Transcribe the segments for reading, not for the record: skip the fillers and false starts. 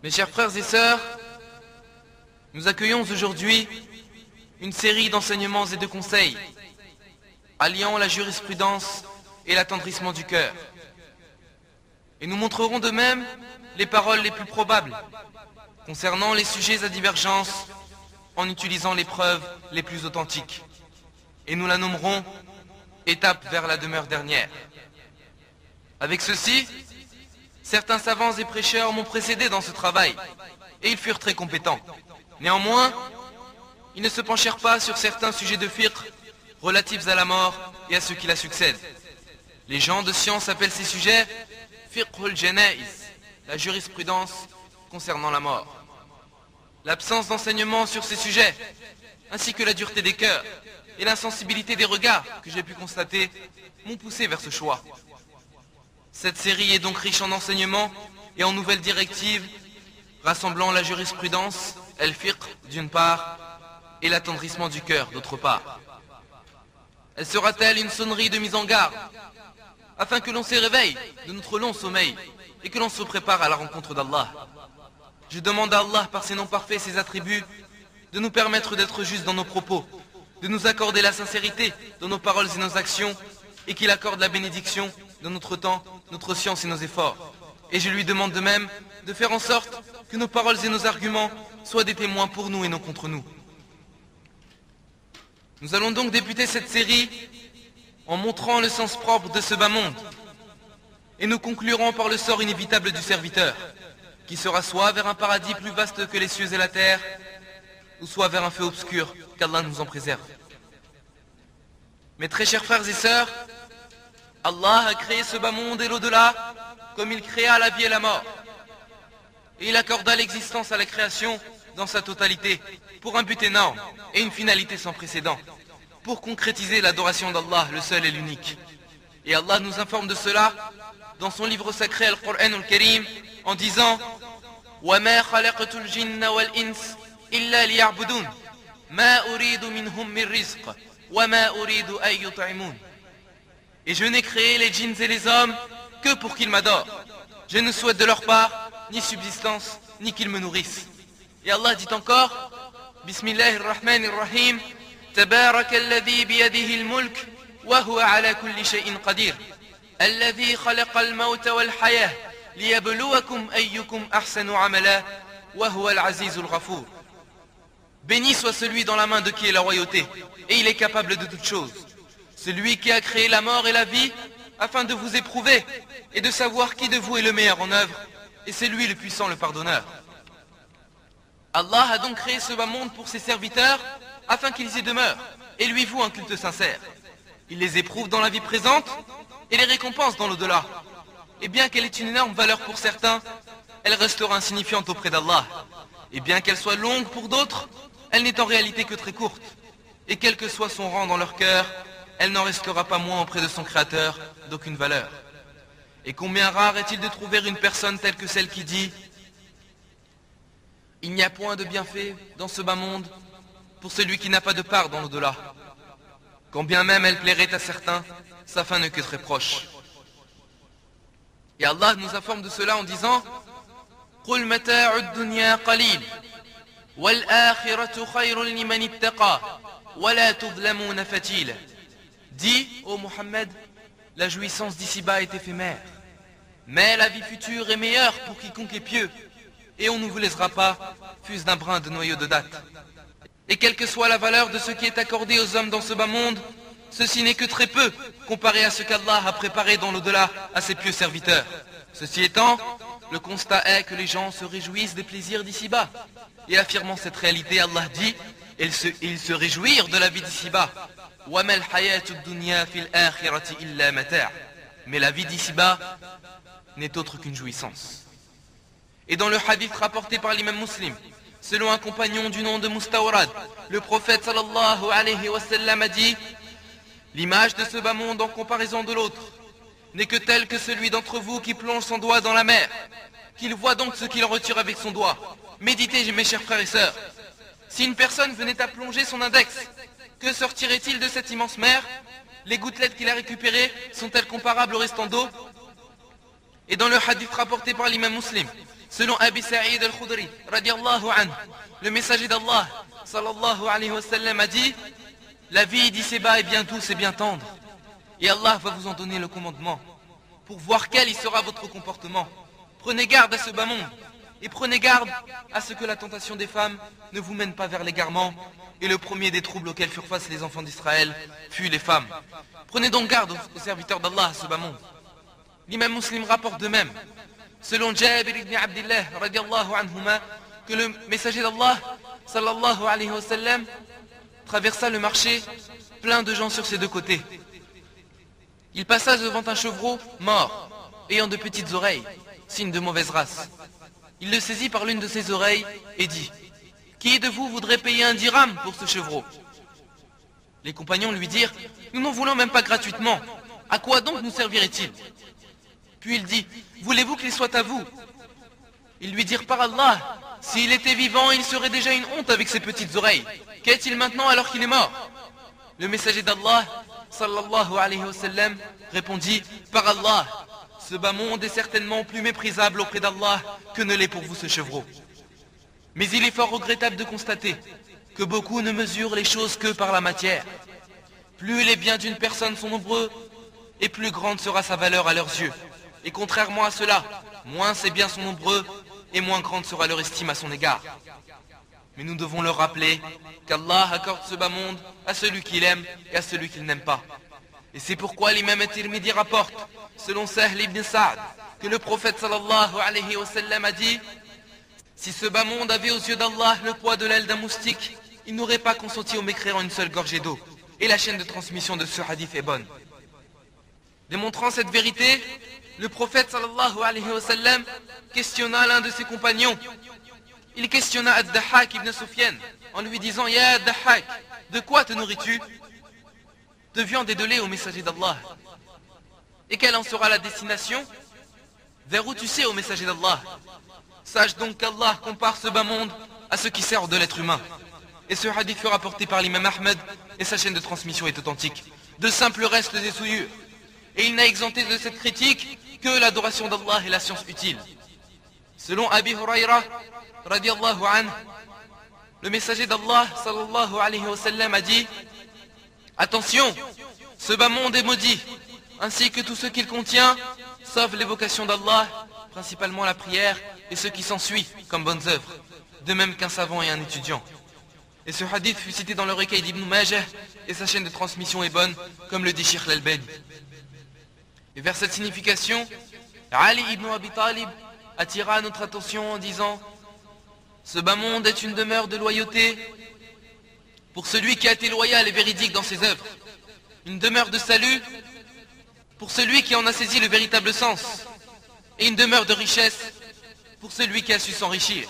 Mes chers frères et sœurs, nous accueillons aujourd'hui une série d'enseignements et de conseils alliant la jurisprudence et l'attendrissement du cœur. Et nous montrerons de même les paroles les plus probables concernant les sujets à divergence en utilisant les preuves les plus authentiques. Et nous la nommerons étape vers la demeure dernière. Avec ceci, certains savants et prêcheurs m'ont précédé dans ce travail, et ils furent très compétents. Néanmoins, ils ne se penchèrent pas sur certains sujets de fiqh relatifs à la mort et à ceux qui la succèdent. Les gens de science appellent ces sujets fiqhul janaïs, la jurisprudence concernant la mort. L'absence d'enseignement sur ces sujets, ainsi que la dureté des cœurs et l'insensibilité des regards que j'ai pu constater, m'ont poussé vers ce choix. Cette série est donc riche en enseignements et en nouvelles directives, rassemblant la jurisprudence, el-fiqh d'une part, et l'attendrissement du cœur d'autre part. Elle sera-t-elle une sonnerie de mise en garde, afin que l'on se réveille de notre long sommeil et que l'on se prépare à la rencontre d'Allah? Je demande à Allah, par ses noms parfaits et ses attributs, de nous permettre d'être justes dans nos propos, de nous accorder la sincérité dans nos paroles et nos actions, et qu'il accorde la bénédiction dans notre temps, notre science et nos efforts. Et je lui demande de même de faire en sorte que nos paroles et nos arguments soient des témoins pour nous et non contre nous. Nous allons donc débuter cette série en montrant le sens propre de ce bas monde, et nous conclurons par le sort inévitable du serviteur, qui sera soit vers un paradis plus vaste que les cieux et la terre, ou soit vers un feu obscur, qu'Allah nous en préserve. Mes très chers frères et sœurs, Allah a créé ce bas monde et l'au-delà comme il créa la vie et la mort. Et il accorda l'existence à la création dans sa totalité, pour un but énorme et une finalité sans précédent, pour concrétiser l'adoration d'Allah, le seul et l'unique. Et Allah nous informe de cela dans son livre sacré Al-Qur'an al-Karim en disant وَمَا خَلَقْتُ الْجِنَّ وَالْإِنسِ إِلَّا لِيَعْبُدُونَ مَا أُرِيدُ مِنْهُمْ مِنْ رِزْقٍ وَمَا أُرِيدُ أَن يُطْعِمُونَ. Et je n'ai créé les djinns et les hommes que pour qu'ils m'adorent. Je ne souhaite de leur part ni subsistance, ni qu'ils me nourrissent. Et Allah dit encore, Bismillahirrahmanirrahim, Tabarakalladhi biyadihi al-mulk, wa huwa ala kulli shay'in qadir. Alladhi khalaqa al-mawta wal-hayah, liyabluwakum ayyukum ahsanu amala, wa huwa al-azizul ghafour. Béni soit celui dans la main de qui est la royauté, et il est capable de toutes choses. Celui qui a créé la mort et la vie, afin de vous éprouver, et de savoir qui de vous est le meilleur en œuvre, et c'est lui le puissant, le pardonneur. Allah a donc créé ce bas monde pour ses serviteurs, afin qu'ils y demeurent, et lui vouent un culte sincère. Il les éprouve dans la vie présente, et les récompense dans l'au-delà. Et bien qu'elle ait une énorme valeur pour certains, elle restera insignifiante auprès d'Allah. Et bien qu'elle soit longue pour d'autres, elle n'est en réalité que très courte. Et quel que soit son rang dans leur cœur, elle n'en restera pas moins auprès de son Créateur d'aucune valeur. Et combien rare est-il de trouver une personne telle que celle qui dit « Il n'y a point de bienfait dans ce bas monde pour celui qui n'a pas de part dans l'au-delà. Quand bien même elle plairait à certains, sa fin n'est que très proche. » Et Allah nous informe de cela en disant « قُلْ مَتَاعُ الدُّنْيَا قَلِيلٌ وَالْآخِرَةُ خَيْرٌ لِمَنِ اتَّقَى وَلَا تُظْلَمُونَ فَتِيلًا » Dis, ô Mohammed, la jouissance d'ici-bas est éphémère, mais la vie future est meilleure pour quiconque est pieux, et on ne vous laissera pas, fût-ce d'un brin de noyau de date. Et quelle que soit la valeur de ce qui est accordé aux hommes dans ce bas monde, ceci n'est que très peu comparé à ce qu'Allah a préparé dans l'au-delà à ses pieux serviteurs. Ceci étant, le constat est que les gens se réjouissent des plaisirs d'ici-bas. Et affirmant cette réalité, Allah dit, et ils se réjouirent de la vie d'ici-bas. Mais la vie d'ici-bas n'est autre qu'une jouissance. Et dans le hadith rapporté par l'imam Muslim, selon un compagnon du nom de Mustawrad, le prophète sallallahu alayhi wa sallam a dit: l'image de ce bas monde en comparaison de l'autre n'est que telle que celui d'entre vous qui plonge son doigt dans la mer, qu'il voit donc ce qu'il en retire avec son doigt. Méditez, mes chers frères et sœurs, si une personne venait à plonger son index, que sortirait-il de cette immense mer? Les gouttelettes qu'il a récupérées sont-elles comparables au restant d'eau? Et dans le hadith rapporté par l'imam Muslim, Selon Abi Sa'id al-Khudri, radiallahu anhu, le messager d'Allah, sallallahu alayhi wa sallam, a dit: la vie d'ici-bas est bien douce et bien tendre, et Allah va vous en donner le commandement, pour voir quel y sera votre comportement. Prenez garde à ce bas monde, et prenez garde à ce que la tentation des femmes ne vous mène pas vers l'égarement, et le premier des troubles auxquels furent face les enfants d'Israël fut les femmes. Prenez donc garde aux serviteurs d'Allah à ce bas monde. L'imam Muslim rapporte de même, selon Jabir ibn Abdillah, radiallahu anhuma, que le messager d'Allah, sallallahu alayhi wa sallam, traversa le marché, plein de gens sur ses deux côtés. Il passa devant un chevreau mort, ayant de petites oreilles, signe de mauvaise race. Il le saisit par l'une de ses oreilles et dit: qui de vous voudrait payer un dirham pour ce chevreau? Les compagnons lui dirent: nous n'en voulons même pas gratuitement. À quoi donc nous servirait-il? Puis il dit: voulez-vous qu'il soit à vous? Ils lui dirent: par Allah, s'il était vivant, il serait déjà une honte avec ses petites oreilles. Qu'est-il maintenant alors qu'il est mort? Le messager d'Allah, sallallahu alayhi wa sallam, répondit: par Allah, ce bas monde est certainement plus méprisable auprès d'Allah que ne l'est pour vous ce chevreau. Mais il est fort regrettable de constater que beaucoup ne mesurent les choses que par la matière. Plus les biens d'une personne sont nombreux, et plus grande sera sa valeur à leurs yeux. Et contrairement à cela, moins ses biens sont nombreux, et moins grande sera leur estime à son égard. Mais nous devons leur rappeler qu'Allah accorde ce bas monde à celui qu'il aime et à celui qu'il n'aime pas. Et c'est pourquoi l'imam at-Tirmidhi rapporte, selon Sahl ibn Sa'd, que le prophète sallallahu alayhi wa sallam a dit: si ce bas monde avait aux yeux d'Allah le poids de l'aile d'un moustique, il n'aurait pas consenti aux mécréants une seule gorgée d'eau. Et la chaîne de transmission de ce hadith est bonne. Démontrant cette vérité, le prophète sallallahu alayhi wa sallam questionna l'un de ses compagnons. Il questionna Ad-Dahhak ibn Sufyan en lui disant: Ya Ad-Dahhak, de quoi te nourris-tu? De viande et de lait au messager d'Allah. Et quelle en sera la destination? Vers où tu sais, au messager d'Allah? Sache donc qu'Allah compare ce bas monde à ce qui sert de l'être humain. Et ce hadith fut rapporté par l'imam Ahmed, et sa chaîne de transmission est authentique. De simples restes et souillures. Et il n'a exempté de cette critique que l'adoration d'Allah et la science utile. Selon Abi Huraira, radiallahu anhu, le messager d'Allah, sallallahu alayhi wa sallam, a dit: attention, ce bas monde est maudit, ainsi que tout ce qu'il contient, sauf l'évocation d'Allah, principalement la prière, et ce qui s'ensuit comme bonnes œuvres, de même qu'un savant et un étudiant. Et ce hadith fut cité dans le recueil d'Ibn Majah, et sa chaîne de transmission est bonne, comme le dit Sheikh al-Albani. Et vers cette signification, Ali ibn Abi Talib attira notre attention en disant: ce bas monde est une demeure de loyauté pour celui qui a été loyal et véridique dans ses œuvres, une demeure de salut pour celui qui en a saisi le véritable sens, et une demeure de richesse pour celui qui a su s'enrichir.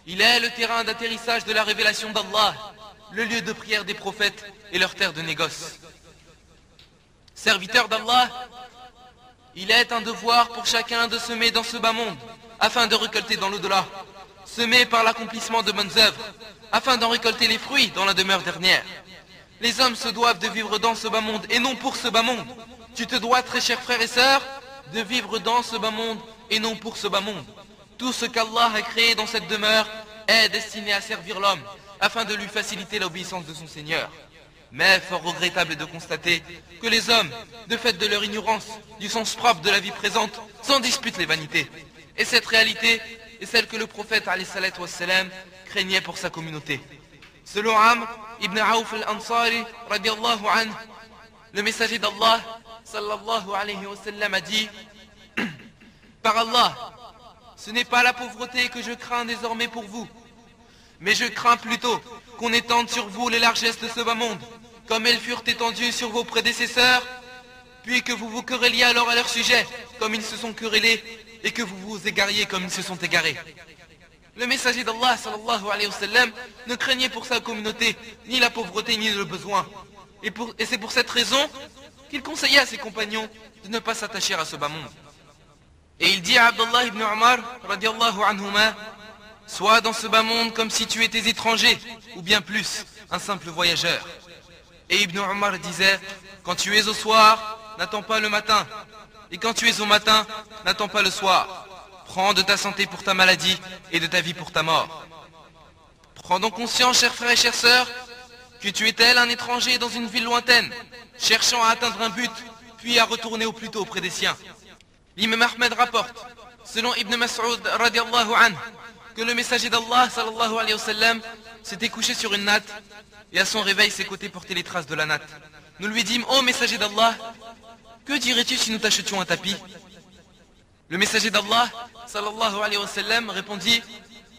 Il est le terrain d'atterrissage de la révélation d'Allah, le lieu de prière des prophètes et leur terre de négoce. Serviteur d'Allah, il est un devoir pour chacun de semer dans ce bas monde, afin de récolter dans l'au-delà, semer par l'accomplissement de bonnes œuvres, afin d'en récolter les fruits dans la demeure dernière. Les hommes se doivent de vivre dans ce bas monde et non pour ce bas monde. Tu te dois, très chers frères et sœurs, de vivre dans ce bas monde et non pour ce bas monde. Tout ce qu'Allah a créé dans cette demeure est destiné à servir l'homme, afin de lui faciliter l'obéissance de son Seigneur. Mais fort regrettable de constater que les hommes, de fait de leur ignorance du sens propre de la vie présente, s'en disputent les vanités. Et cette réalité est celle que le prophète alayhi salatu wassalam craignait pour sa communauté. Selon Amr ibn Aouf al-Ansari, radiallahu anhu, le messager d'Allah, sallallahu alayhi wa sallam, a dit: par Allah, ce n'est pas la pauvreté que je crains désormais pour vous, mais je crains plutôt qu'on étende sur vous les largesses de ce bas monde, comme elles furent étendues sur vos prédécesseurs, puis que vous vous querelliez alors à leur sujet, comme ils se sont querellés, et que vous vous égariez comme ils se sont égarés. Le messager d'Allah, sallallahu alayhi wa sallam, ne craignait pour sa communauté ni la pauvreté ni le besoin. Et c'est pour cette raison qu'il conseillait à ses compagnons de ne pas s'attacher à ce bas monde. Et il dit à Abdullah ibn Umar, radiallahu anhuma: sois dans ce bas monde comme si tu étais étranger, ou bien plus, un simple voyageur. Et Ibn Umar disait: quand tu es au soir, n'attends pas le matin, et quand tu es au matin, n'attends pas le soir. Prends de ta santé pour ta maladie et de ta vie pour ta mort. Prends donc conscience, chers frères et chères sœurs, que tu es tel un étranger dans une ville lointaine, cherchant à atteindre un but, puis à retourner au plus tôt auprès des siens. L'imam Ahmed rapporte, selon Ibn Mas'ud radiallahu anhu, que le messager d'Allah sallallahu alayhi wa sallam s'était couché sur une natte et à son réveil ses côtés portaient les traces de la natte. Nous lui dîmes, ô messager d'Allah, que dirais-tu si nous t'achetions un tapis? Le messager d'Allah sallallahu alayhi wa sallam répondit,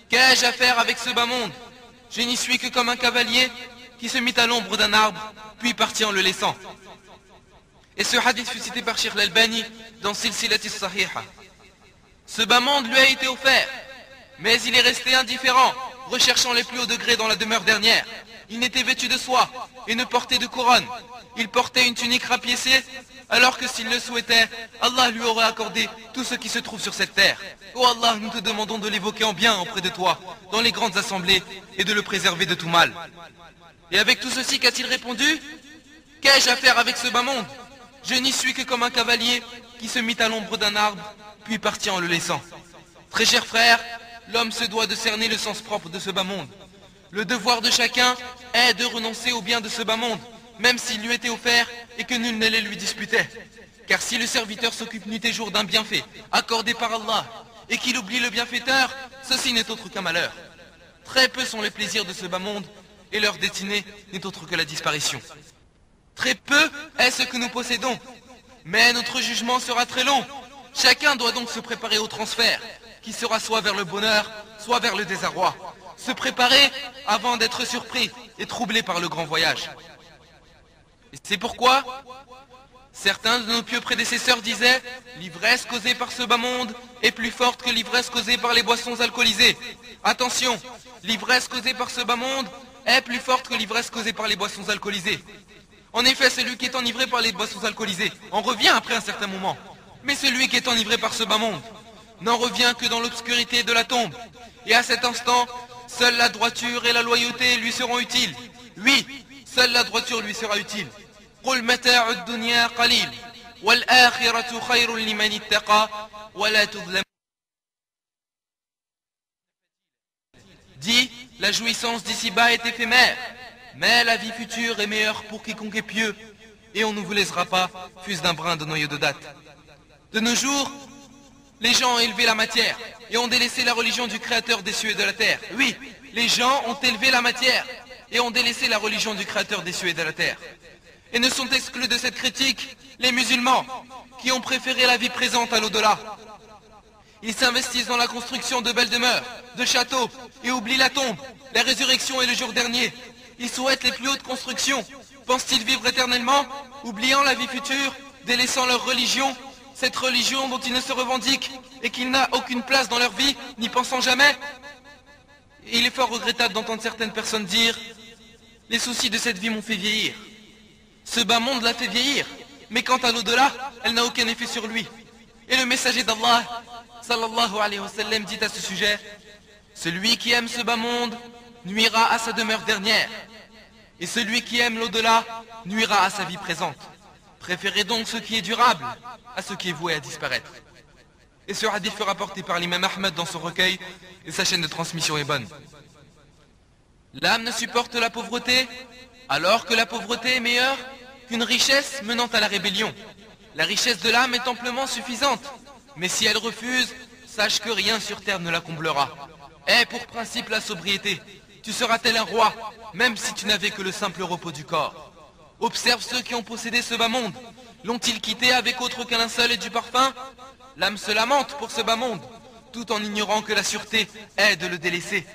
qu'ai-je à faire avec ce bas monde? Je n'y suis que comme un cavalier qui se mit à l'ombre d'un arbre, puis partit en le laissant. Et ce hadith fut cité par Sheikh Al-Albani dans Silsilati Sahiha. Ce bas monde lui a été offert, mais il est resté indifférent, recherchant les plus hauts degrés dans la demeure dernière. Il n'était vêtu de soie et ne portait de couronne. Il portait une tunique rapiécée, alors que s'il le souhaitait, Allah lui aurait accordé tout ce qui se trouve sur cette terre. Ô Allah, nous te demandons de l'évoquer en bien auprès de toi, dans les grandes assemblées, et de le préserver de tout mal. Et avec tout ceci, qu'a-t-il répondu? Qu'ai-je à faire avec ce bas monde? Je n'y suis que comme un cavalier qui se mit à l'ombre d'un arbre, puis partit en le laissant. Très chers frères, l'homme se doit de cerner le sens propre de ce bas monde. Le devoir de chacun est de renoncer au bien de ce bas monde, même s'il lui était offert et que nul ne les lui disputait. Car si le serviteur s'occupe nuit et jour d'un bienfait accordé par Allah, et qu'il oublie le bienfaiteur, ceci n'est autre qu'un malheur. Très peu sont les plaisirs de ce bas monde, et leur destinée n'est autre que la disparition. Très peu est ce que nous possédons, mais notre jugement sera très long. Chacun doit donc se préparer au transfert, qui sera soit vers le bonheur, soit vers le désarroi. Se préparer avant d'être surpris et troublé par le grand voyage. Et c'est pourquoi certains de nos pieux prédécesseurs disaient « L'ivresse causée par ce bas monde est plus forte que l'ivresse causée par les boissons alcoolisées. » Attention, l'ivresse causée par ce bas monde est plus forte que l'ivresse causée par les boissons alcoolisées. En effet, celui qui est enivré par les boissons alcoolisées en revient après un certain moment. Mais celui qui est enivré par ce bas monde n'en revient que dans l'obscurité de la tombe. Et à cet instant, seule la droiture et la loyauté lui seront utiles. Oui, seule la droiture lui sera utile. قُلْ مَتَاعُ الدُّنْيَا قَلِيلٌ وَالْآخِرَةُ خَيْرٌ لِمَنِ اتَّقَى وَلَا تُظْلَمُونَ. Dis, la jouissance d'ici-bas est éphémère, mais la vie future est meilleure pour quiconque est pieux, et on ne vous laissera pas, fût-ce d'un brin de noyau de date. De nos jours, les gens ont élevé la matière et ont délaissé la religion du Créateur des cieux et de la terre. Oui, les gens ont élevé la matière et ont délaissé la religion du Créateur des cieux et de la terre. Et ne sont exclus de cette critique les musulmans qui ont préféré la vie présente à l'au-delà. Ils s'investissent dans la construction de belles demeures, de châteaux, et oublient la tombe, la résurrection et le jour dernier. Ils souhaitent les plus hautes constructions. Pensent-ils vivre éternellement, oubliant la vie future, délaissant leur religion, cette religion dont ils ne se revendiquent et qui n'a aucune place dans leur vie, n'y pensant jamais? Et il est fort regrettable d'entendre certaines personnes dire « Les soucis de cette vie m'ont fait vieillir. Ce bas monde l'a fait vieillir, mais quant à l'au-delà, elle n'a aucun effet sur lui. » Et le messager d'Allah, sallallahu alayhi wa sallam, dit à ce sujet « Celui qui aime ce bas monde nuira à sa demeure dernière, et celui qui aime l'au-delà nuira à sa vie présente. Préférez donc ce qui est durable à ce qui est voué à disparaître. » Et ce hadith fut rapporté par l'imam Ahmed dans son recueil, et sa chaîne de transmission est bonne. L'âme ne supporte la pauvreté, alors que la pauvreté est meilleure qu'une richesse menant à la rébellion. La richesse de l'âme est amplement suffisante, mais si elle refuse, sache que rien sur terre ne la comblera. Aie pour principe la sobriété. Tu seras tel un roi, même si tu n'avais que le simple repos du corps. Observe ceux qui ont possédé ce bas monde. L'ont-ils quitté avec autre qu'un linceul et du parfum? L'âme se lamente pour ce bas monde, tout en ignorant que la sûreté est de le délaisser.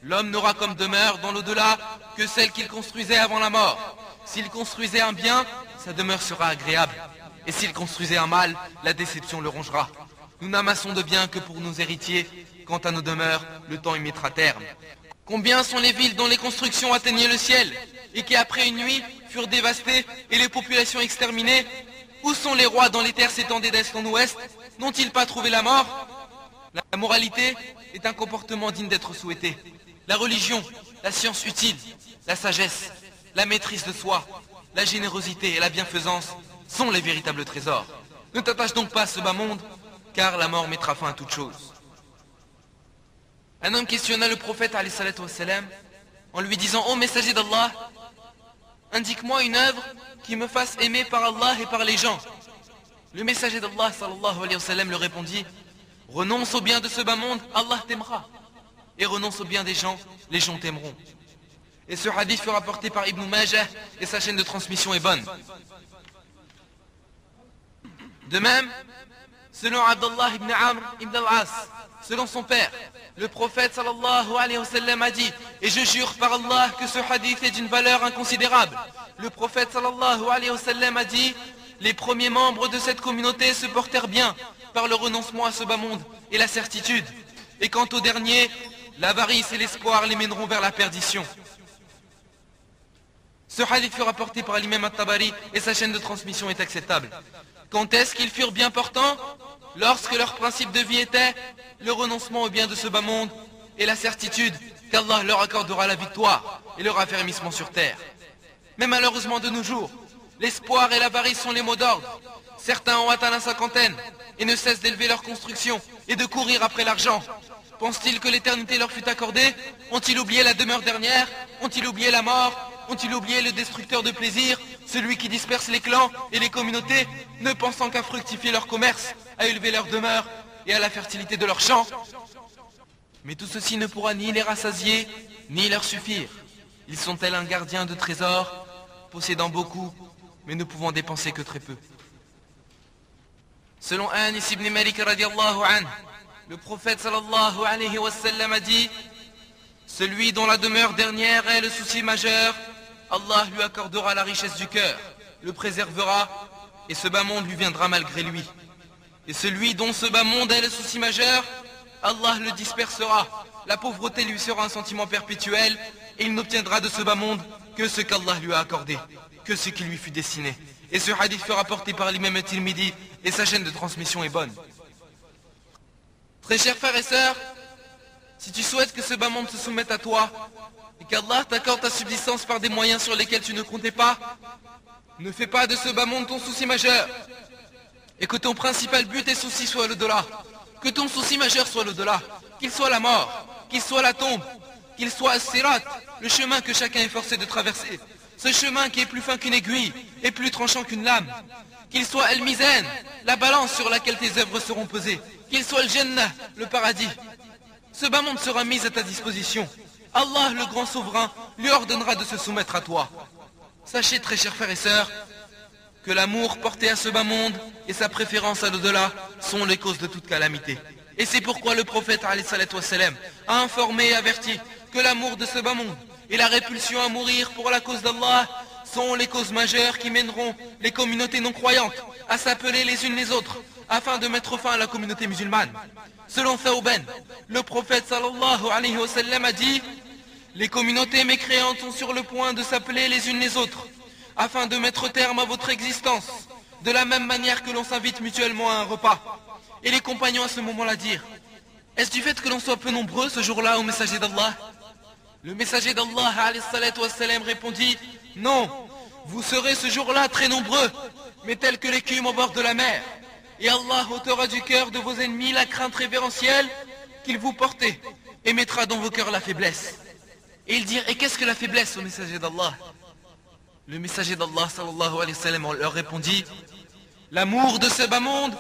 L'homme n'aura comme demeure dans l'au-delà que celle qu'il construisait avant la mort. S'il construisait un bien, sa demeure sera agréable. Et s'il construisait un mal, la déception le rongera. Nous n'amassons de biens que pour nos héritiers. Quant à nos demeures, le temps y mettra terme. Combien sont les villes dont les constructions atteignaient le ciel et qui après une nuit furent dévastées et les populations exterminées? Où sont les rois dont les terres s'étendaient d'est en ouest? N'ont-ils pas trouvé la mort? La moralité est un comportement digne d'être souhaité. La religion, la science utile, la sagesse, la maîtrise de soi, la générosité et la bienfaisance sont les véritables trésors. Ne t'attache donc pas à ce bas monde, car la mort mettra fin à toute chose. Un homme questionna le prophète alayhi salatu wassalam, en lui disant: ô messager d'Allah, indique-moi une œuvre qui me fasse aimer par Allah et par les gens. Le messager d'Allah sallallahu alayhi wa sallam leur répondit: renonce au bien de ce bas monde, Allah t'aimera, et renonce au bien des gens, les gens t'aimeront. Et ce hadith fut rapporté par Ibn Majah et sa chaîne de transmission est bonne. De même, selon Abdullah ibn Amr ibn al-As, selon son père, le prophète sallallahu alayhi wa sallam a dit, et je jure par Allah que ce hadith est d'une valeur inconsidérable. Le prophète sallallahu alayhi wa sallam a dit: les premiers membres de cette communauté se portèrent bien par le renoncement à ce bas monde et la certitude. Et quant aux derniers, l'avarice et l'espoir les mèneront vers la perdition. Ce hadith fut rapporté par l'imam At-Tabari et sa chaîne de transmission est acceptable. Quand est-ce qu'ils furent bien portants? Lorsque leur principe de vie était le renoncement au bien de ce bas monde et la certitude qu'Allah leur accordera la victoire et le raffermissement sur terre. Mais malheureusement de nos jours, l'espoir et l'avarice sont les mots d'ordre. Certains ont atteint la cinquantaine et ne cessent d'élever leur construction et de courir après l'argent. Pensent-ils que l'éternité leur fut accordée? Ont-ils oublié la demeure dernière? Ont-ils oublié la mort? Ont-ils oublié le destructeur de plaisir, celui qui disperse les clans et les communautés, ne pensant qu'à fructifier leur commerce, à élever leur demeure et à la fertilité de leurs champs? Mais tout ceci ne pourra ni les rassasier, ni leur suffire. Ils sont tels un gardien de trésors, possédant beaucoup, mais ne pouvant dépenser que très peu. Selon Anis ibn Malik radiallahu anhu, le prophète sallallahu alayhi wa sallam a dit: celui dont la demeure dernière est le souci majeur, Allah lui accordera la richesse du cœur, le préservera, et ce bas monde lui viendra malgré lui. Et celui dont ce bas monde est le souci majeur, Allah le dispersera, la pauvreté lui sera un sentiment perpétuel, et il n'obtiendra de ce bas monde que ce qu'Allah lui a accordé, que ce qui lui fut destiné. Et ce hadith fut rapporté par l'imam At-Tirmidhi, et sa chaîne de transmission est bonne. Très chers frères et sœurs, si tu souhaites que ce bas monde se soumette à toi, et qu'Allah t'accorde ta subsistance par des moyens sur lesquels tu ne comptais pas, ne fais pas de ce bas monde ton souci majeur, et que ton principal but et souci soit l'au-delà. Que ton souci majeur soit l'au-delà, qu'il soit la mort, qu'il soit la tombe, qu'il soit as-sirat, le chemin que chacun est forcé de traverser, ce chemin qui est plus fin qu'une aiguille et plus tranchant qu'une lame, qu'il soit al-mizan, la balance sur laquelle tes œuvres seront pesées, qu'il soit le Jannah, le paradis. Ce bas monde sera mis à ta disposition. Allah, le grand souverain, lui ordonnera de se soumettre à toi. Sachez, très chers frères et sœurs, que l'amour porté à ce bas monde et sa préférence à l'au-delà sont les causes de toute calamité. Et c'est pourquoi le prophète alayhi salatu wassalam a informé et averti que l'amour de ce bas monde et la répulsion à mourir pour la cause d'Allah sont les causes majeures qui mèneront les communautés non croyantes à s'appeler les unes les autres afin de mettre fin à la communauté musulmane. Selon Thawban, le prophète sallallahu alayhi wa sallam a dit: les communautés mécréantes sont sur le point de s'appeler les unes les autres afin de mettre terme à votre existence, de la même manière que l'on s'invite mutuellement à un repas. Et les compagnons à ce moment-là dirent: est-ce du fait que l'on soit peu nombreux ce jour-là au messager d'Allah? Le messager d'Allah alayhi salatu wassalam répondit: non, vous serez ce jour-là très nombreux, mais tels que l'écume au bord de la mer. Et Allah ôtera du cœur de vos ennemis la crainte révérentielle qu'ils vous portaient et mettra dans vos cœurs la faiblesse. Et ils dirent: et qu'est-ce que la faiblesse au messager d'Allah? Le messager d'Allah sallallahu alayhi wa sallam leur répondit: l'amour de ce bas monde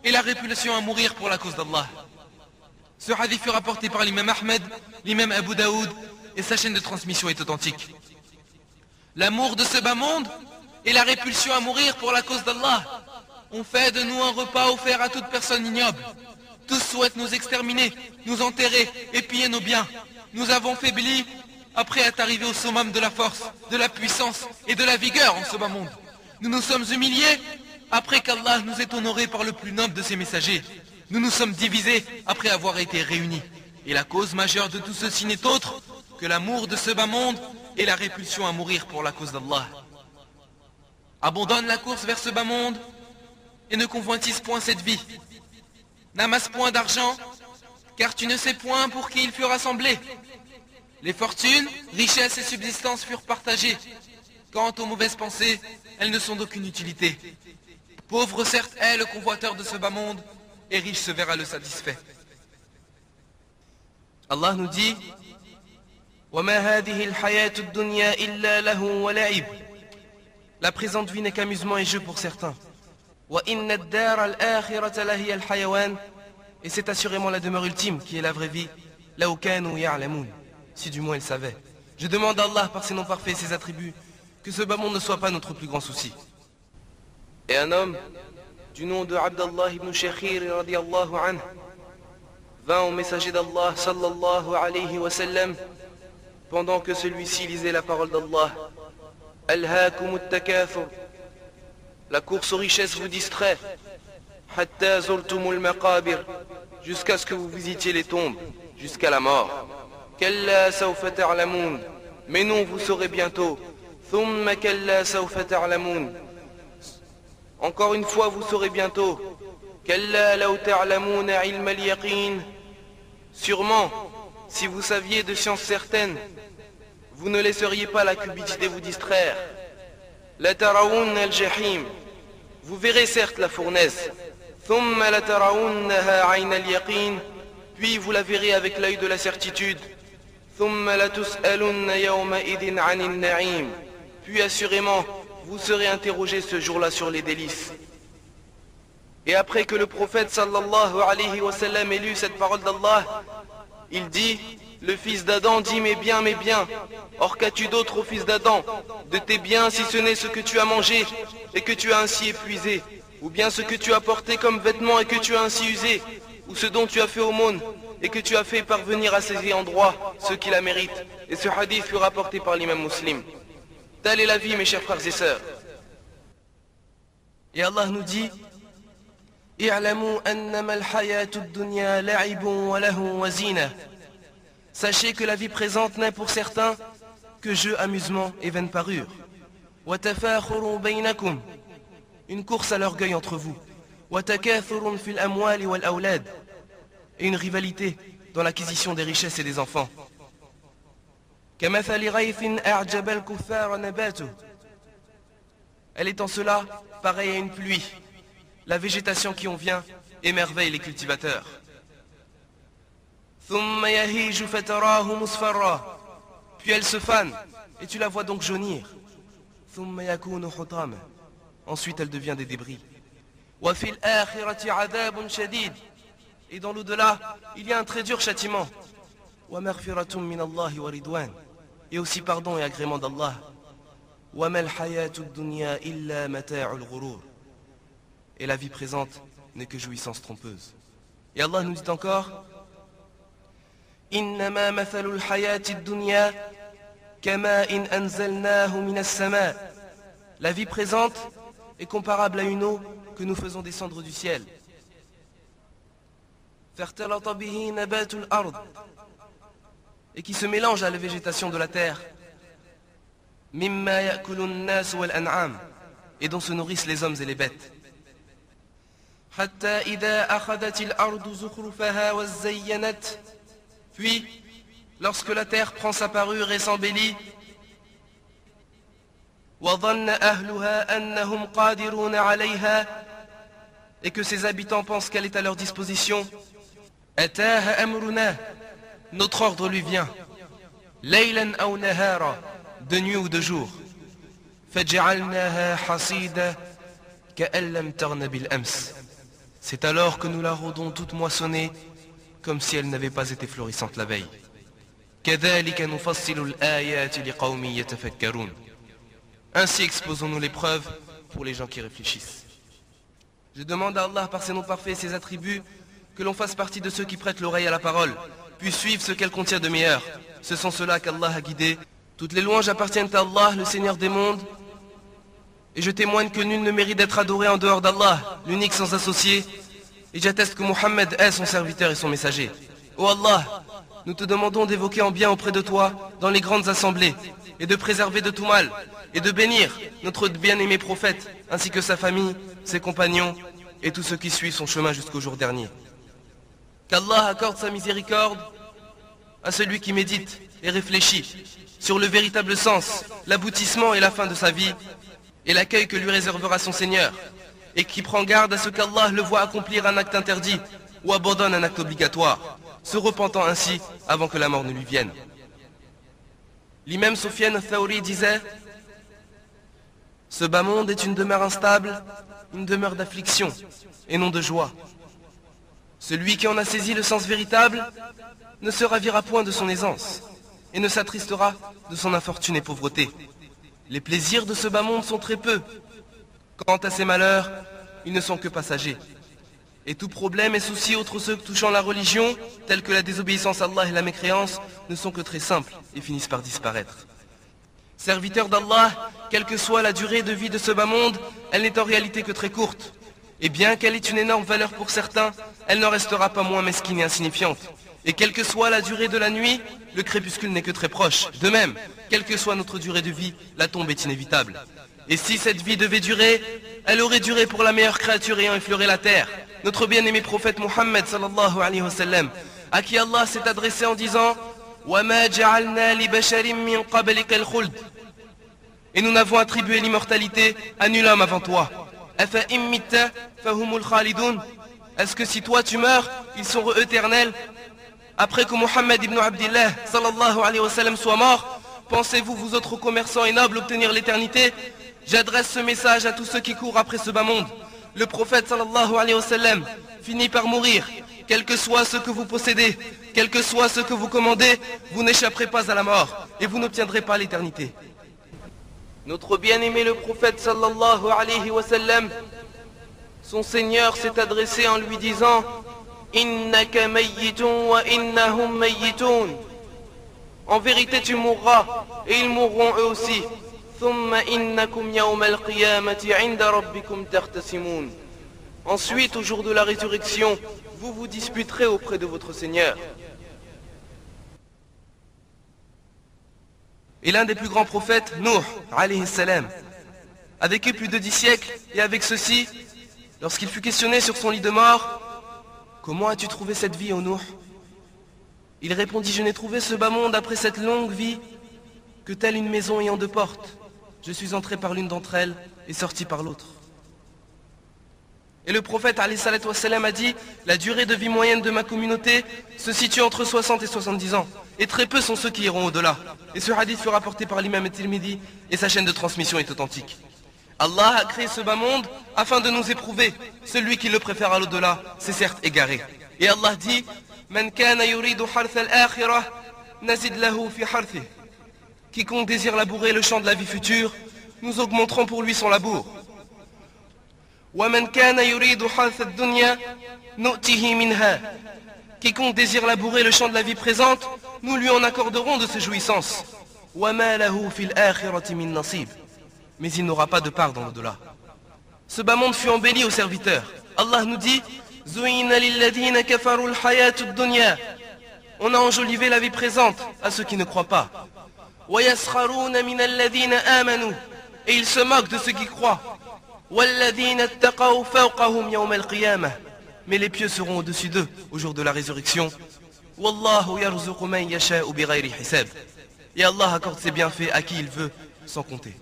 et la répulsion à mourir pour la cause d'Allah. Ce hadith fut rapporté par l'imam Ahmed, l'imam Abu Daoud, et sa chaîne de transmission est authentique. L'amour de ce bas monde et la répulsion à mourir pour la cause d'Allah ont fait de nous un repas offert à toute personne ignoble. Tous souhaitent nous exterminer, nous enterrer et piller nos biens. Nous avons faibli après être arrivés au summum de la force, de la puissance et de la vigueur en ce bas monde. Nous nous sommes humiliés après qu'Allah nous ait honorés par le plus noble de ses messagers. Nous nous sommes divisés après avoir été réunis. Et la cause majeure de tout ceci n'est autre que l'amour de ce bas monde et la répulsion à mourir pour la cause d'Allah. Abandonne la course vers ce bas monde et ne convoitise point cette vie. N'amasse point d'argent, car tu ne sais point pour qui il fut rassemblé. Les fortunes, richesses et subsistances furent partagées. Quant aux mauvaises pensées, elles ne sont d'aucune utilité. Pauvre certes est le convoiteur de ce bas monde, et riche se verra le satisfait. Allah nous dit وَمَا هَذِهِ الْحَيَاةُ الدُّنْيَا إِلَّا لَهُ وَلَعِبٌ. La présente vie n'est qu'amusement et jeu pour certains. وَإِنَّ الدَّارَ الْآخِرَةَ لَهِيَ الْحَيَوَانِ. Et c'est assurément la demeure ultime qui est la vraie vie. لَوْ كَانُوا يَعْلَمُونَ. Si du moins ils savaient. Je demande à Allah par ses noms parfaits et ses attributs que ce bas monde ne soit pas notre plus grand souci. Et un homme du nom de Abdallah ibn Shakhir radiyallahu anhu vint au messager d'Allah sallallahu alayhi wa sallam pendant que celui-ci lisait la parole d'Allah. Alhaakumut takathur. La course aux richesses vous distrait. Hatta zultumul maqabir. Jusqu'à ce que vous visitiez les tombes, jusqu'à la mort. Kalla sawfa ta'lamun. Mais non, vous saurez bientôt. Thumma kalla sawfa ta'lamun. Encore une fois, vous saurez bientôt. Kalla law ta'lamuna ilma al-yaqin. Sûrement, si vous saviez de science certaine, vous ne laisseriez pas la cupidité vous distraire. La tarawunna al-jahim. Vous verrez certes la fournaise. Thumma la tarawunnaha ayna al-yaqin. Puis vous la verrez avec l'œil de la certitude. Thumma la tus'alunna yawma idhin 'anil na'im. Puis assurément, vous serez interrogé ce jour-là sur les délices. Et après que le prophète sallallahu alayhi wa sallam ait lu cette parole d'Allah, il dit, le fils d'Adam dit mes biens, or qu'as-tu d'autre au fils d'Adam de tes biens si ce n'est ce que tu as mangé et que tu as ainsi épuisé, ou bien ce que tu as porté comme vêtement et que tu as ainsi usé, ou ce dont tu as fait aumône et que tu as fait parvenir à ses ayants droit ceux qui la méritent. Et ce hadith fut rapporté par l'imam Muslim. Telle est la vie, mes chers frères et sœurs. Et Allah nous dit اعلموا أنما الحياة الدنيا لعب وله وزينة. Sachez que la vie présente n'est pour certains que jeu, amusement et vaine parure. وتفاخر بينكم. Une course à l'orgueil entre vous. وتكاثر في الأموال والأولاد. Et une rivalité dans l'acquisition des richesses et des enfants. كمثل غيث أعجب الكفار نباته. Elle est en cela pareille à une pluie. La végétation qui en vient émerveille les cultivateurs. Puis elle se fane, et tu la vois donc jaunir. Ensuite elle devient des débris. Et dans l'au-delà, il y a un très dur châtiment. Et aussi pardon et agrément d'Allah. Et la vie présente n'est que jouissance trompeuse. Et Allah nous dit encore إنما مثل الحياة الدنيا كماء أنزلناه من السماء. La vie présente est comparable à une eau que nous faisons descendre du ciel. فاختلط به نبات الأرض. Et qui se mélange à la végétation de la terre. مما يأكل الناس والأنعام. Et dont se nourrissent les hommes et les bêtes. حتى إذا أخذت الأرض زخرفها وزينت. Puis, lorsque la terre prend sa parure et s'embellit, وظن أهلها أنهم قادرون عليها. Et que ses habitants pensent qu'elle est à leur disposition, أتاها أمرنا. Notre ordre lui vient, ليلا أو نهارا. De nuit ou de jour. فجعلناها حصيدا كأن لم تغن بالأمس. C'est alors que nous la rôdons toute moissonnée, comme si elle n'avait pas été florissante la veille. Ainsi exposons-nous les preuves pour les gens qui réfléchissent. Je demande à Allah par ses noms parfaits et ses attributs que l'on fasse partie de ceux qui prêtent l'oreille à la parole, puis suivent ce qu'elle contient de meilleur. Ce sont ceux-là qu'Allah a guidés. Toutes les louanges appartiennent à Allah, le Seigneur des mondes. Et je témoigne que nul ne mérite d'être adoré en dehors d'Allah, l'unique sans associé. Et j'atteste que Mohammed est son serviteur et son messager. Ô Allah, nous te demandons d'évoquer en bien auprès de toi dans les grandes assemblées, et de préserver de tout mal, et de bénir notre bien-aimé prophète, ainsi que sa famille, ses compagnons, et tous ceux qui suivent son chemin jusqu'au jour dernier. Qu'Allah accorde sa miséricorde à celui qui médite et réfléchit sur le véritable sens, l'aboutissement et la fin de sa vie, et l'accueil que lui réservera son Seigneur. et qui prend garde à ce qu'Allah le voit accomplir un acte interdit ou abandonne un acte obligatoire, se repentant ainsi avant que la mort ne lui vienne. L'imam Soufiane al-Thawri disait: ce bas monde est une demeure instable, une demeure d'affliction et non de joie. Celui qui en a saisi le sens véritable ne se ravira point de son aisance et ne s'attristera de son infortune et pauvreté. Les plaisirs de ce bas monde sont très peu. Quant à ses malheurs, ils ne sont que passagers. Et tout problème et souci autres ceux touchant la religion, tels que la désobéissance à Allah et la mécréance, ne sont que très simples et finissent par disparaître. Serviteur d'Allah, quelle que soit la durée de vie de ce bas monde, elle n'est en réalité que très courte. Et bien qu'elle ait une énorme valeur pour certains, elle n'en restera pas moins mesquine et insignifiante. Et quelle que soit la durée de la nuit, le crépuscule n'est que très proche. De même, quelle que soit notre durée de vie, la tombe est inévitable. Et si cette vie devait durer, elle aurait duré pour la meilleure créature ayant effleuré la terre, notre bien-aimé prophète Mohammed sallallahu alayhi wa sallam, à qui Allah s'est adressé en disant: وَمَا جَعَلْنَا لِبَشَرٍ مِّن قَبْلِكَ الْخُلْدَ. Et nous n'avons attribué l'immortalité à nul homme avant toi. أَفَإِن مِّتَّ فَهُمُ الْخَالِدُونَ. Est-ce que si toi tu meurs, ils sont éternels? Après que Mohammed ibn Abdillah sallallahu alayhi wa sallam soit mort, pensez-vous, vous autres commerçants et nobles, obtenir l'éternité? J'adresse ce message à tous ceux qui courent après ce bas monde. Le prophète sallallahu alayhi wa sallam finit par mourir. Quel que soit ce que vous possédez, quel que soit ce que vous commandez, vous n'échapperez pas à la mort et vous n'obtiendrez pas l'éternité. Notre bien-aimé le prophète sallallahu alayhi wa sallam, son Seigneur s'est adressé en lui disant: Innaka mayyitun wa innahum mayyitun. En vérité tu mourras et ils mourront eux aussi. Thumma innakum yawm al-qiyamati 'inda rabbikum tahtasimun. Ensuite, au jour de la résurrection, vous vous disputerez auprès de votre Seigneur. Et l'un des plus grands prophètes, Nuh alayhi salam, a vécu plus de 10 siècles, et avec ceci, lorsqu'il fut questionné sur son lit de mort: comment as-tu trouvé cette vie, ô Nuh? Il répondit: je n'ai trouvé ce bas monde après cette longue vie que telle une maison ayant deux portes. Je suis entré par l'une d'entre elles et sorti par l'autre. Et le prophète alayhi salatu wassalam a dit: la durée de vie moyenne de ma communauté se situe entre 60 et 70 ans. Et très peu sont ceux qui iront au-delà. Et ce hadith fut rapporté par l'imam at-Tirmidhi et sa chaîne de transmission est authentique. Allah a créé ce bas monde afin de nous éprouver. Celui qui le préfère à l'au-delà, c'est certes égaré. Et Allah dit: Man kana yuridu hartha al-akhirah nazid lahu fi harthih. Quiconque désire labourer le champ de la vie future, nous augmenterons pour lui son labour. Wa man kana yuridu hartha ad-dunya nu'tihi minha. Quiconque désire labourer le champ de la vie présente, nous lui en accorderons de ses jouissances. Wa ma lahu fil akhirati min nasib. Mais il n'aura pas de part dans l'au-delà. Ce bas monde fut embelli aux serviteurs. Allah nous dit: Zuina lilladhina kafaru al-hayatu ad-dunya. On a enjolivé la vie présente à ceux qui ne croient pas. Wa yaskharuna min alladhina amanu. Et ils se moquent de ceux qui croient. Walladhina ittaqaw fawqahum yawm al-qiyamah. Mais les pieux seront au-dessus d'eux au jour de la résurrection. Wallahu yarzuqu man yasha'u bighayri hisab. Et Allah accorde ses bienfaits à qui il veut sans compter.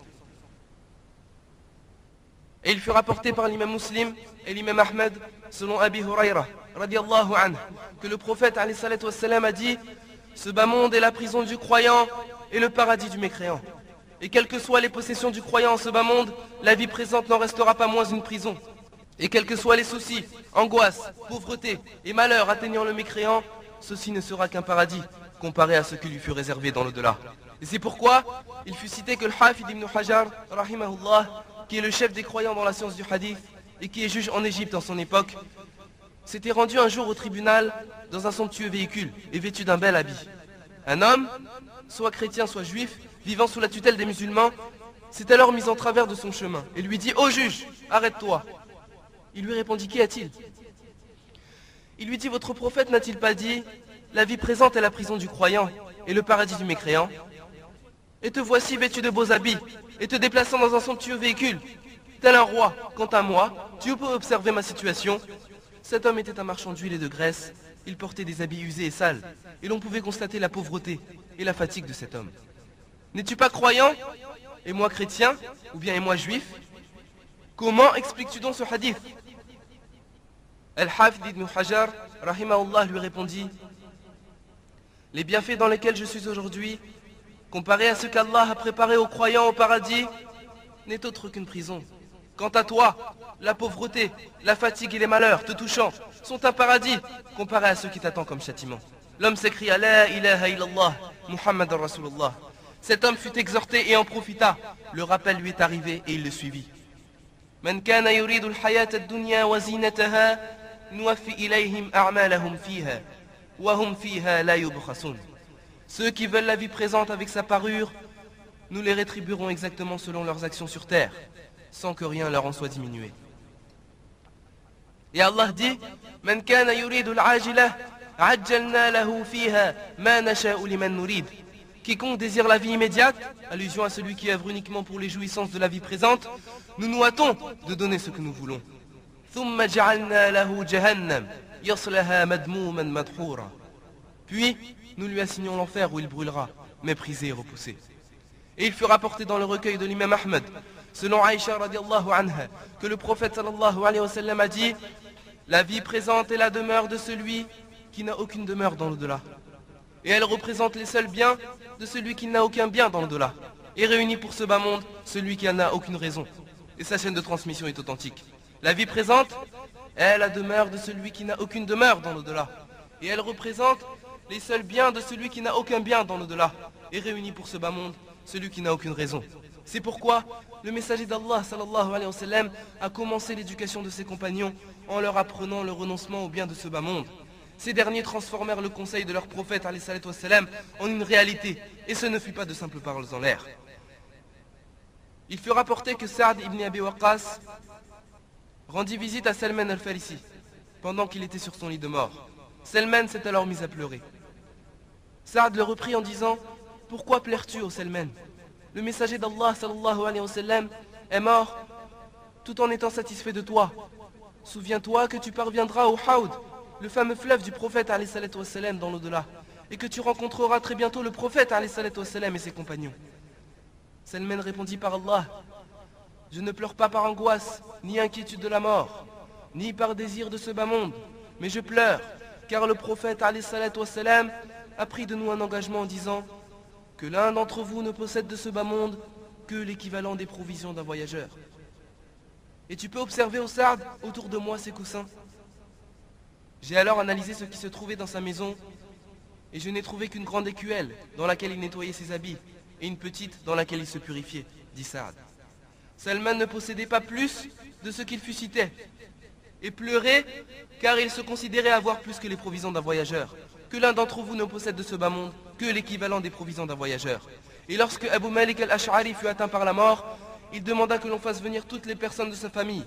Et il fut rapporté par l'imam Muslim et l'imam Ahmed, selon Abi Hurayra, radiallahu anhu, que le prophète alayhi salatu wassalam a dit: ce bas monde est la prison du croyant et le paradis du mécréant. Et quelles que soient les possessions du croyant en ce bas monde, la vie présente n'en restera pas moins une prison. Et quels que soient les soucis, angoisses, pauvreté et malheurs atteignant le mécréant, ceci ne sera qu'un paradis comparé à ce qui lui fut réservé dans l'au-delà. Et c'est pourquoi il fut cité que le Hafid ibn Hajar, rahimahullah, qui est le chef des croyants dans la science du hadith et qui est juge en Égypte en son époque, s'était rendu un jour au tribunal dans un somptueux véhicule et vêtu d'un bel habit. Un homme, soit chrétien soit juif, vivant sous la tutelle des musulmans, s'est alors mis en travers de son chemin et lui dit: ô juge, arrête-toi. Il lui répondit: qu'y a-t-il? Il lui dit: votre prophète n'a-t-il pas dit: la vie présente est la prison du croyant et le paradis du mécréant? Et te voici vêtu de beaux habits et te déplaçant dans un somptueux véhicule, tel un roi. Quant à moi, tu peux observer ma situation. Cet homme était un marchand d'huile et de graisse. Il portait des habits usés et sales, et l'on pouvait constater la pauvreté et la fatigue de cet homme. N'es-tu pas croyant, et moi chrétien, ou bien et moi juif? Comment expliques-tu donc ce hadith? Al-Hafid ibn Hajar, rahimahullah, lui répondit: les bienfaits dans lesquels je suis aujourd'hui, comparés à ce qu'Allah a préparé aux croyants au paradis, n'est autre qu'une prison. Quant à toi, la pauvreté, la fatigue et les malheurs te touchant sont un paradis comparé à ce qui t'attend comme châtiment. L'homme s'écria: La ilaha illallah, Muhammad Rasulullah. Cet homme fut exhorté et en profita. Le rappel lui est arrivé et il le suivit. Man kana yuridu al-hayata ad-dunya wa zinataha nuwaffi ilayhim a'malahum fiha wa hum fiha la yubkhasun. Ceux qui veulent la vie présente avec sa parure, nous les rétribuerons exactement selon leurs actions sur terre, sans que rien leur en soit diminué. Et Allah dit: Man kana yuridu al-ajilah ajjalna lahu fiha ma nasha'u liman nurid. Quiconque désire la vie immédiate, allusion à celui qui œuvre uniquement pour les jouissances de la vie présente, nous nous hâtons de donner ce que nous voulons. Puis, nous lui assignons l'enfer où il brûlera, méprisé et repoussé. Et il fut rapporté dans le recueil de l'imam Ahmed, selon Aïcha radiallahu anha, que le prophète sallallahu alayhi wa sallam a dit: la vie présente est la demeure de celui qui n'a aucune demeure dans l'au-delà. Et elle représente les seuls biens de celui qui n'a aucun bien dans l'au-delà, et réunit pour ce bas monde celui qui n'en a aucune raison. Et sa chaîne de transmission est authentique. La vie présente est la demeure de celui qui n'a aucune demeure dans l'au-delà, et elle représente les seuls biens de celui qui n'a aucun bien dans l'au-delà, et réunit pour ce bas monde celui qui n'a aucune raison. C'est pourquoi le messager d'Allah sallallahu alayhi wa sallam a commencé l'éducation de ses compagnons en leur apprenant le renoncement au bien de ce bas monde. Ces derniers transformèrent le conseil de leur prophète alayhi salatu wa salam en une réalité, et ce ne fut pas de simples paroles en l'air. Il fut rapporté que Saad ibn Abi Waqqas rendit visite à Salman al-Farisi pendant qu'il était sur son lit de mort. Salman s'est alors mis à pleurer. Saad le reprit en disant: pourquoi pleures-tu, ô Salman? Le messager d'Allah sallallahu alayhi wa sallam est mort tout en étant satisfait de toi. Souviens-toi que tu parviendras au Haoud, le fameux fleuve du prophète alayhi salatu wa salam dans l'au-delà, et que tu rencontreras très bientôt le prophète alayhi salatu wa salam et ses compagnons. Salman répondit: par Allah, je ne pleure pas par angoisse, ni inquiétude de la mort, ni par désir de ce bas monde, mais je pleure, car le prophète alayhi salatu wa salam a pris de nous un engagement en disant que l'un d'entre vous ne possède de ce bas monde que l'équivalent des provisions d'un voyageur. Et tu peux observer au Sard, autour de moi, ces coussins. J'ai alors analysé ce qui se trouvait dans sa maison, et je n'ai trouvé qu'une grande écuelle dans laquelle il nettoyait ses habits, et une petite dans laquelle il se purifiait, dit Saad. Salman ne possédait pas plus de ce qu'il fut cité, et pleurait car il se considérait avoir plus que les provisions d'un voyageur, que l'un d'entre vous ne possède de ce bas monde que l'équivalent des provisions d'un voyageur. Et lorsque Abu Malik al-Ash'ari fut atteint par la mort, il demanda que l'on fasse venir toutes les personnes de sa famille,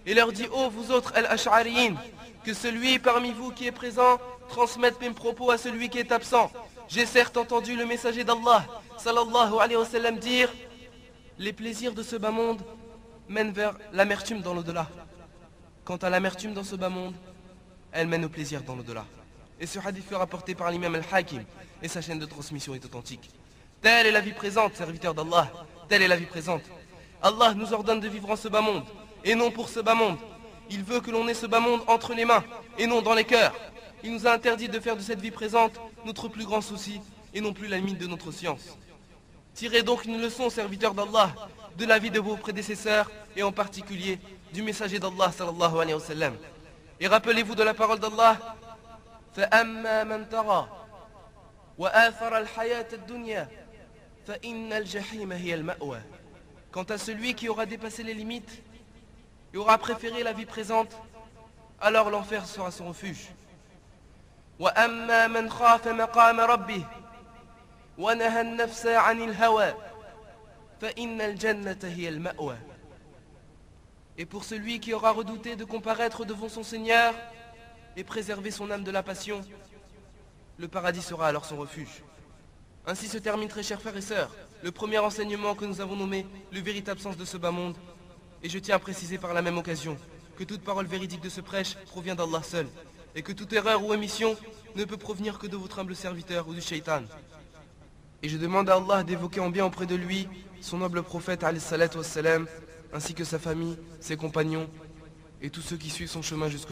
et leur dit: ô vous autres al-Ash'ariyin, que celui parmi vous qui est présent transmette mes propos à celui qui est absent. J'ai certes entendu le messager d'Allah sallallahu alayhi wa sallam dire: les plaisirs de ce bas monde mènent vers l'amertume dans l'au-delà. Quant à l'amertume dans ce bas monde, elle mène au plaisir dans l'au-delà. Et ce hadith fut rapporté par l'imam al-Hakim, et sa chaîne de transmission est authentique. Telle est la vie présente, serviteur d'Allah, telle est la vie présente. Allah nous ordonne de vivre en ce bas monde, et non pour ce bas monde. Il veut que l'on ait ce bas monde entre les mains, et non dans les cœurs. Il nous a interdit de faire de cette vie présente notre plus grand souci, et non plus la limite de notre science. Tirez donc une leçon, serviteur d'Allah, de la vie de vos prédécesseurs, et en particulier du messager d'Allah sallallahu alayhi wa sallam. Et rappelez-vous de la parole d'Allah: فَأَمَّا مَنْ تَرَى وَآثَرَ الْحَيَاةَ الدُّنْيَا فَإِنَّ الْجَحِيمَ هِيَ الْمَأْوَى. Quant à celui qui aura dépassé les limites et aura préféré la vie présente, alors l'enfer sera son refuge. وَأَمَّا مَنْ خَافَ مَقَامَ رَبِّهِ وَنَهَى النَّفْسَ عَنِ الْهَوَى فَإِنَّ الْجَنَّةَ هِيَ الْمَأْوَى. Et pour celui qui aura redouté de comparaître devant son Seigneur et préserver son âme de la passion, le paradis sera alors son refuge. Ainsi se termine, très chers frères et sœurs, le premier enseignement que nous avons nommé le véritable sens de ce bas monde. Et je tiens à préciser par la même occasion que toute parole véridique de ce prêche provient d'Allah seul, et que toute erreur ou émission ne peut provenir que de votre humble serviteur ou du shaitan. Et je demande à Allah d'évoquer en bien auprès de lui son noble prophète alayhi salatu wassalam, ainsi que sa famille, ses compagnons et tous ceux qui suivent son chemin jusqu'au